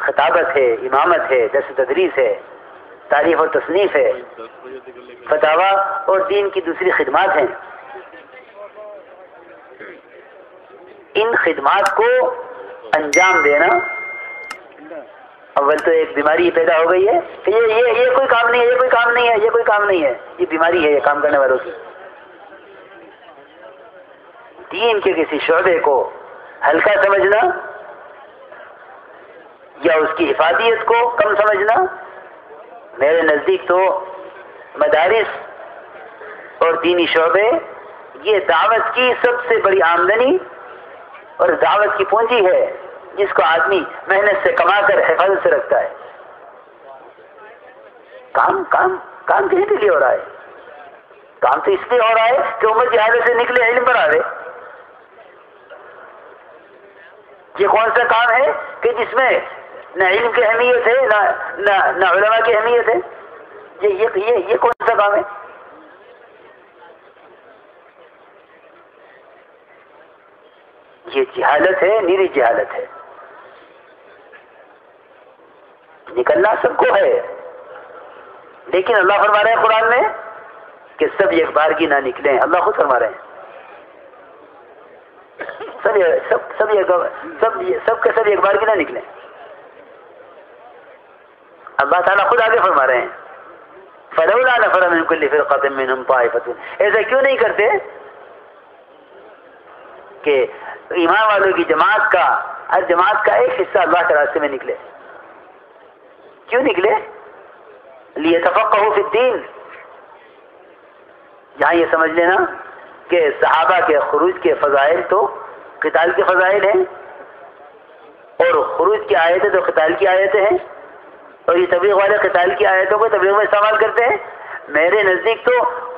خطابت ہے، امامت ہے، درس تدریس ہے، تعریف اور تصنیف ہے، فتاوا اور دین کی دوسری خدمات ہیں۔ ان خدمات کو انجام دینا، اول تو ایک بیماری پیدا ہو گئی ہے کہ یہ کوئی کام نہیں ہے، یہ کوئی کام نہیں ہے، یہ کوئی کام نہیں ہے، یہ بیماری ہے یہ کام کرنے والوں کی۔ دین کے کسی شعبے کو ہلکا سمجھنا یا اس کی افادیت کو کم سمجھنا، میرے نزدیک تو مدارس اور دینی شعبے یہ دعوت کی سب سے بڑی آمدنی اور دعوت کی پونجی ہے، جس کو آدمی محنت سے کما کر حفاظت سے رکھتا ہے۔ کام کہیں کے لیے ہو رہا ہے؟ کام تو اس لیے ہو رہا ہے کہ امت جہالت سے نکلے، علم پر آوے۔ یہ کون سا کام ہے کہ جس میں نہ علم کی اہمیت ہے نہ علماء کی اہمیت ہے؟ یہ کون سا کام ہے؟ یہ جہالت ہے، نیری جہالت ہے۔ نکلنا سب کو ہے، لیکن اللہ فرما رہے ہیں قرآن میں کہ سب ایک بار کی نہ نکلیں۔ اللہ خود فرما رہے ہیں سب کے سب ایک بار کی نہ نکلیں۔ اللہ تعالیٰ خود آگے فرما رہے ہیں فَلَوْلَا نَفَرَ مِنْ كُلِّ فِرْقَةٍ مِّنْهُمْ طَائِفَةٌ۔ ایسا کیوں نہیں کرتے کہ ایمان والوں کی جماعت کا، ہر جماعت کا ایک حصہ اللہ کے راستے میں نکلے؟ کیوں نکلے؟ لِيَتَفَقَّهُوا فِي الدِّينِ۔ یہاں یہ سمجھ لینا کہ صحابہ کے خروج کے فضائل تو قتال کے فضائل ہیں، اور خروج کی آیتیں تو قتال کی آیتیں ہیں، اور یہ تبلیغ والے قتال کی آیتوں کو تبلیغ میں استعمال کرتے ہیں۔ میرے نزدیک تو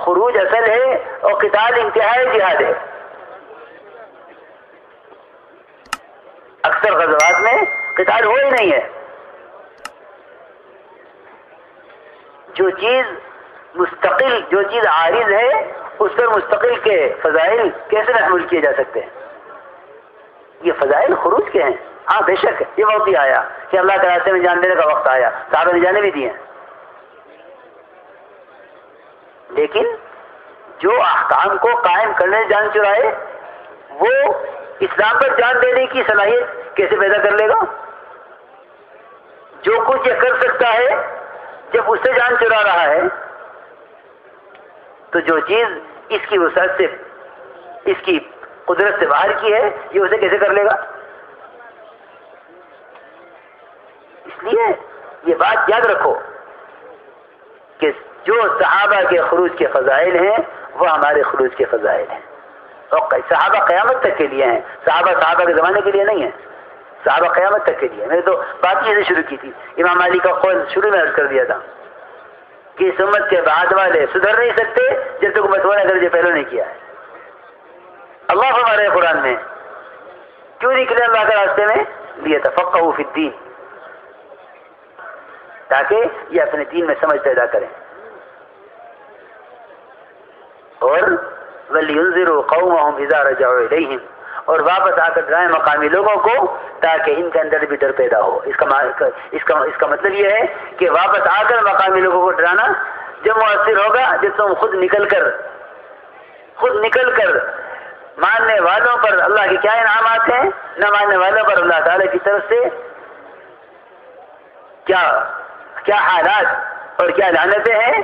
خروج اصل ہے اور قتال انتہائی جہاد ہے۔ اکثر غزوات میں قتال ہو ہی نہیں ہے۔ جو چیز عارض ہے اس پر مستقل کے فضائل کیسے محمول کیے جا سکتے ہیں؟ یہ فضائل خروج کے ہیں۔ ہاں بے شک یہ وقت ہی آیا کہ اللہ کے راستے میں جان دینے کا وقت آیا، صحابہ نے جانے بھی دیے، لیکن جو احکام کو قائم کرنے سے جان چرائے وہ اسلام پر جان دینے کی صلاحیت کیسے پیدا کر لے گا؟ جو کچھ یہ کر سکتا ہے جب اس سے جان چرا رہا ہے، تو جو چیز اس کی وسعت سے، اس کی قدرت سے باہر کی ہے، یہ اسے کیسے کر لے گا؟ اس لیے یہ بات یاد رکھو کہ جو صحابہ کے خروج کے فضائل ہیں وہ ہمارے خروج کے فضائل ہیں، اور صحابہ قیامت تک کے لیے ہیں۔ صحابہ کے زمانے کے لیے نہیں ہیں، صحابہ قیامت تک کے لیے۔ میں نے تو بات یہ سے شروع کی تھی، امام علی کا قول شروع میں عرض کر دیا تھا کہ اس امت کے بعد والے سدھر نہیں سکتے جب تک امت والے اگر جو پہلو نہیں کیا ہے۔ اللہ فرما رہے ہیں قرآن میں، کیوں نکلے اللہ کے راستے میں؟ لِيَتَفَقَّهُوا فِي الدِّينِ، تاکہ یہ اپنے دین میں سمجھ پیدا کریں، اور وَلْيُنذِرُوا قَوْمَهُمْ إِذَا رَجَعُوا إِلَيْهِمْ، اور واپس آ کر ڈرائیں مقامی لوگوں کو تاکہ ان کے اندر بھی ڈر پیدا ہو۔ اس کا مطلب یہ ہے کہ واپس آ کر مقامی لوگوں کو ڈرانا جب مؤثر ہوگا جب تم خود نکل کر ماننے والوں پر اللہ کے کیا انعامات ہیں، نہ ماننے والوں پر اللہ تعالیٰ کی طرف سے کیا حالات اور کیا لعنتیں ہیں،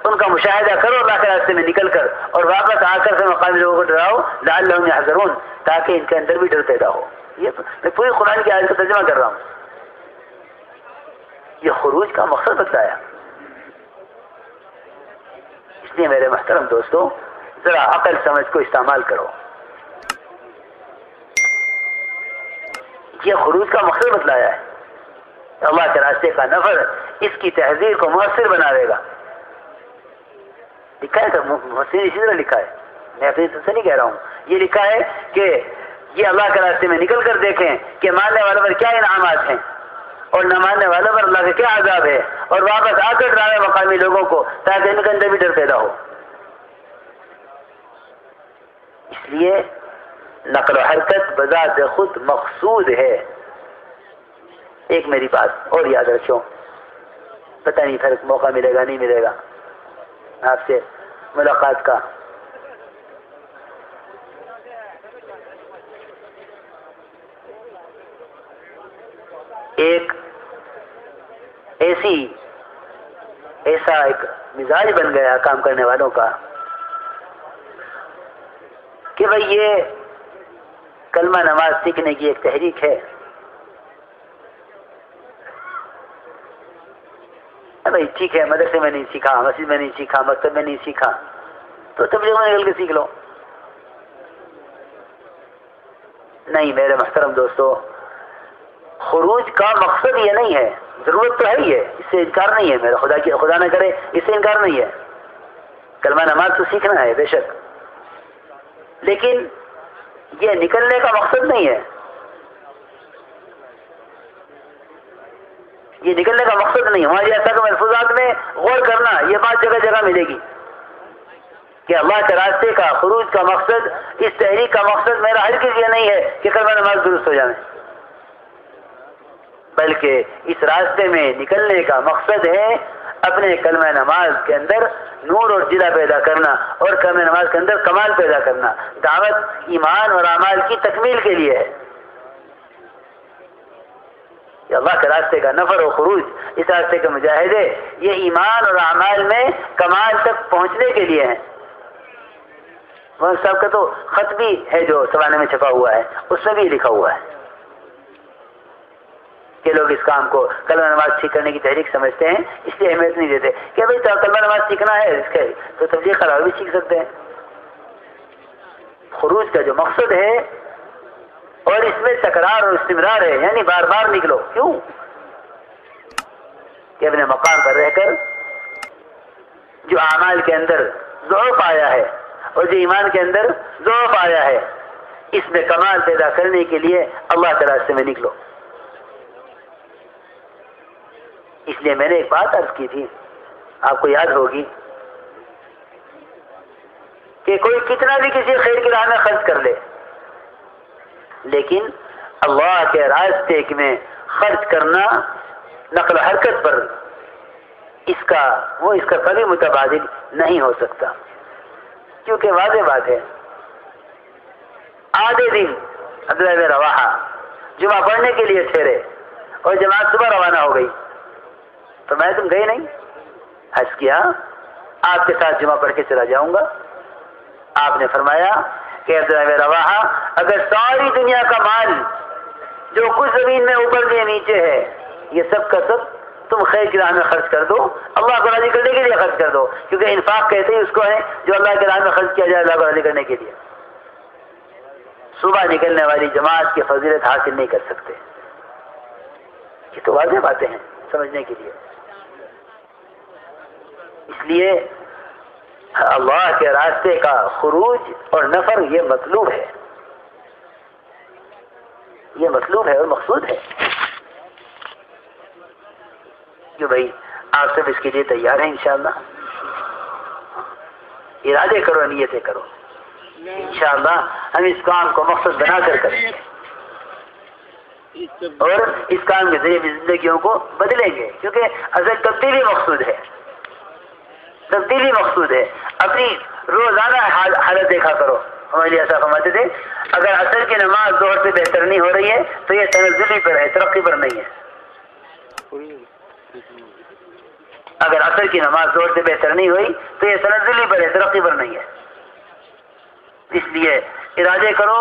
ان کا مشاہدہ کرو اللہ کے راستے میں نکل کر، اور واپس آ کر سے مقامی لوگوں کو ڈراؤ لعلہم یحذرون، تاکہ ان کے اندر بھی ڈر پیدا ہو۔ یہ میں پوری قرآن کی آیت کا ترجمہ کر رہا ہوں۔ یہ خروج کا مقصد بتایا۔ اس لیے میرے محترم دوستو، ذرا عقل سمجھ کو استعمال کرو۔ یہ خروج کا مقصد بتلایا ہے، اللہ کے راستے کا نفر اس کی تحذیر کو مؤثر بناوے گا۔ لکھا ہے تو مفسرین اسی طرح لکھا ہے، میں اپنی طرف سے نہیں کہہ رہا ہوں، یہ لکھا ہے کہ یہ اللہ کے راستے میں نکل کر دیکھیں کہ ماننے والوں پر کیا انعامات ہیں اور نہ ماننے والوں پر اللہ کا کیا عذاب ہے، اور واپس آ کر ڈرائے مقامی لوگوں کو تاکہ ان کے اندر بھی ڈر پیدا ہو۔ اس اس لیے نقل و حرکت بذات خود مقصود ہے. ایک میری بات اور یاد رکھو، پتہ نہیں پھر موقع ملے گا نہیں ملے گا آپ سے ملاقات کا. ایک ایسا ایک مزاج بن گیا کام کرنے والوں کا کہ بھئی یہ کلمہ نماز سیکھنے کی ایک تحریک ہے. بھئی ٹھیک ہے، مدرسے میں نہیں سیکھا، مسجد میں نہیں سیکھا، مکتب میں نہیں سیکھا، تو تبلیغ میں نکل کے سیکھ لو. نہیں میرے محترم دوستو، خروج کا مقصد یہ نہیں ہے. ضرورت تو ہے ہی ہے، اس سے انکار نہیں ہے، میرا خدا نہ کرے اس سے انکار نہیں ہے. کلمہ نماز تو سیکھنا ہے بے شک، لیکن یہ نکلنے کا مقصد نہیں ہے. یہ نکلنے کا مقصد نہیں. ہماری ایسا کہ ملفوظات میں غور کرنا، یہ بات جگہ جگہ ملے گی کہ اللہ کے راستے کا خروج کا مقصد، اس تحریک کا مقصد میرا ہرگز یہ نہیں ہے کہ کلمہ نماز درست ہو جائے، بلکہ اس راستے میں نکلنے کا مقصد ہے اپنے کلمہ نماز کے اندر نور اور جلا پیدا کرنا اور کلمہ نماز کے اندر کمال پیدا کرنا. دعوت ایمان اور اعمال کی تکمیل کے لیے ہے. یہ اللہ کے راستے کا نفر و خروج، اس راستے کے مجاہدے، یہ ایمان اور اعمال میں کمال تک پہنچنے کے لیے ہیں. مولانا صاحب کا تو خط بھی ہے جو سوانے میں چھپا ہوا ہے، اس میں بھی لکھا ہوا ہے کہ لوگ اس کام کو کلمہ نماز ٹھیک کرنے کی تحریک سمجھتے ہیں، اس لیے اہمیت نہیں دیتے کہ بھئی کلمہ نماز سیکھنا ہے اس کے تو تبلیغ قرار بھی سیکھ سکتے ہیں. خروج کا جو مقصد ہے اور اس میں تکرار اور استمرار ہے، یعنی بار بار نکلو. کیوں کہ اپنے مقام پر رہ کر جو اعمال کے اندر ضعف آیا ہے اور جو ایمان کے اندر ضعف آیا ہے، اس میں کمال پیدا کرنے کے لیے اللہ کے راستے میں نکلو. اس لیے میں نے ایک بات عرض کی تھی، آپ کو یاد ہوگی کہ کوئی کتنا بھی کسی خیر کی راہ میں خرچ کر لے، لیکن اللہ کے راستے میں خرچ کرنا نقل و حرکت پر اس کا کبھی متبادل نہیں ہو سکتا. کیونکہ واضح بات ہے، آدھے دن عبداللہ بن رواحہ جمعہ پڑھنے کے لیے ٹھہرے اور جماعت صبح روانہ ہو گئی، تو میں تم گئے نہیں؟ حج کیا، آپ کے ساتھ جمعہ پڑھ کے چلا جاؤں گا. آپ نے فرمایا کہ عبداللہ بن رواحہ، اگر ساری دنیا کا مال جو کچھ زمین میں اوپر سے نیچے ہے، یہ سب کا سب تم خیر کی راہ میں خرچ کر دو، اللہ کو راضی کرنے کے لیے خرچ کر دو. کیونکہ انفاق کہتے ہی اس کو ہے جو اللہ کی راہ میں خرچ کیا جائے اللہ کو راضی کرنے کے لیے. صبح نکلنے والی جماعت کی فضیلت حاصل نہیں کر سکتے. یہ تو واضح باتیں ہیں سمجھنے کے لیے. اس لیے اللہ کے راستے کا خروج اور نفر یہ مطلوب ہے، یہ مطلوب ہے اور مقصود ہے کہ بھائی آپ سب اس کے لیے تیار ہیں انشاءاللہ. ارادے کرو، نیتیں کرو، انشاءاللہ ہم اس کام کو مقصد بنا کر کریں گے اور اس کام کے ذریعے زندگیوں کو بدلیں گے. کیونکہ اصل تبدیلی مقصود ہے، تبدیلی مقصود ہے. اپنی روزانہ حالت دیکھا کرو. ہمارے لیے ایسا فرماتے تھے، اگر عصر کی نماز ظہر سے بہتر نہیں ہو رہی ہے تو یہ تنزلی پر ہے، ترقی پر نہیں ہے. اگر عصر کی نماز ظہر سے بہتر نہیں ہوئی تو یہ تنزلی پر ہے، ترقی پر نہیں ہے. اس لیے ارادے کرو